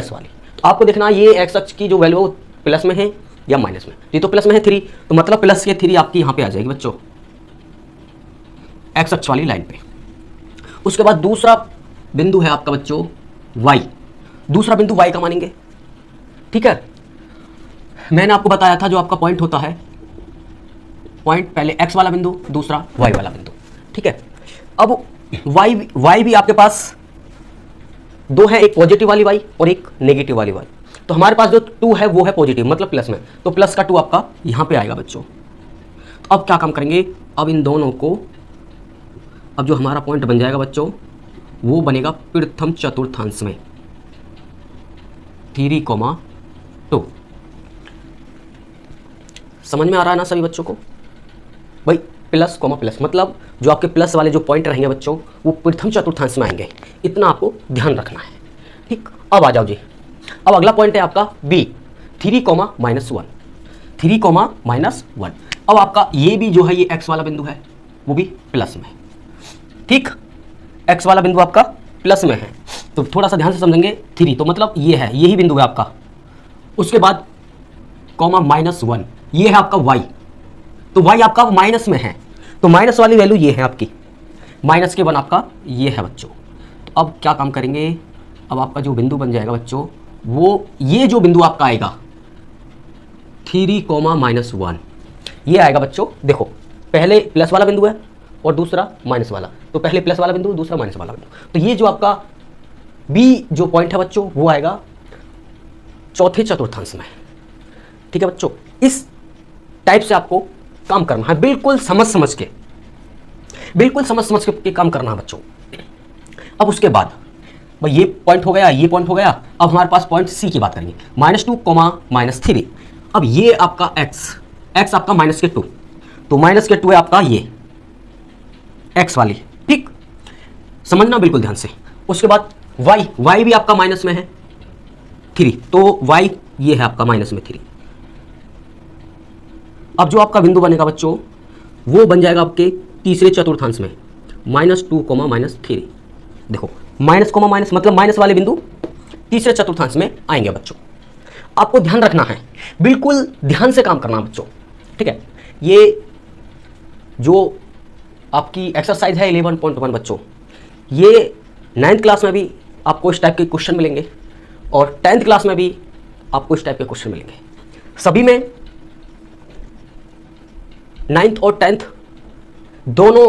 Minus वाली। तो आपको देखना ये एक्स अक्ष की जो वैल्यू प्लस में है या माइनस में। ये तो प्लस में है 3, तो मतलब प्लस के 3 आपकी यहाँ पे आ जाएगी बच्चों, एक्स अक्ष वाली लाइन पे। उसके बाद दूसरा बिंदु है आपका बच्चों वाई, दूसरा बिंदु वाई का मानेंगे। ठीक है, मैंने आपको बताया था जो आपका पॉइंट होता है, पॉइंट पहले एक्स वाला बिंदु, दूसरा वाई वाला बिंदु। ठीक है, अब वाई भी आपके पास दो है, एक पॉजिटिव वाली वाई और एक नेगेटिव वाली वाई। तो हमारे पास जो 2 है वो है पॉजिटिव, मतलब प्लस में, तो प्लस का 2 आपका यहां पे आएगा बच्चों। तो अब क्या काम करेंगे, अब इन दोनों को, अब जो हमारा पॉइंट बन जाएगा बच्चों वो बनेगा प्रथम चतुर्थांश में 3,2। समझ में आ रहा है ना सभी बच्चों को भाई? प्लस कॉमा प्लस, मतलब जो आपके प्लस वाले जो पॉइंट रहेंगे बच्चों वो प्रथम चतुर्थांश में आएंगे, इतना आपको ध्यान रखना है। ठीक, अब आ जाओ जी, अब अगला पॉइंट है आपका बी, 3,-1, 3,-1। अब आपका ये भी जो है ये एक्स वाला बिंदु है वो भी प्लस में। ठीक, एक्स वाला बिंदु आपका प्लस में है, तो थोड़ा सा ध्यान से समझेंगे। 3 तो मतलब ये है, यही बिंदु है आपका। उसके बाद -1, ये है आपका y, तो y आपका माइनस में है, तो माइनस वाली वैल्यू ये है आपकी, -1 आपका ये है बच्चों। तो अब क्या काम करेंगे, अब आपका जो बिंदु बन जाएगा बच्चों वो ये जो बिंदु आपका आएगा 3,-1 ये आएगा बच्चों। देखो पहले प्लस वाला बिंदु है और दूसरा माइनस वाला, तो पहले प्लस वाला बिंदु दूसरा माइनस वाला बिंदु, तो ये जो आपका बी जो पॉइंट है बच्चों वो आएगा चौथे चतुर्थांश में। ठीक है बच्चों, इस टाइप से आपको काम करना है, बिल्कुल समझ के, बिल्कुल समझ के काम करना है बच्चों। अब उसके बाद भाई ये पॉइंट हो गया, ये पॉइंट हो गया। अब हमारे पास पॉइंट सी की बात करेंगे, -2, -3। अब ये आपका x आपका -2, तो -2 है आपका ये x वाली। ठीक, समझना बिल्कुल ध्यान से। उसके बाद y भी आपका माइनस में है 3, तो y ये है आपका -3। अब जो आपका बिंदु बनेगा बच्चों वो बन जाएगा आपके तीसरे चतुर्थांश में -2, -3। देखो माइनस कोमा माइनस मतलब माइनस वाले बिंदु तीसरे चतुर्थांश में आएंगे बच्चों। आपको ध्यान रखना है, बिल्कुल ध्यान से काम करना बच्चों। ठीक है, ये जो आपकी एक्सरसाइज है 11.1 बच्चों, ये 9th क्लास में भी आपको इस टाइप के क्वेश्चन मिलेंगे और 10th क्लास में भी आपको इस टाइप के क्वेश्चन मिलेंगे। सभी में 9th और 10th दोनों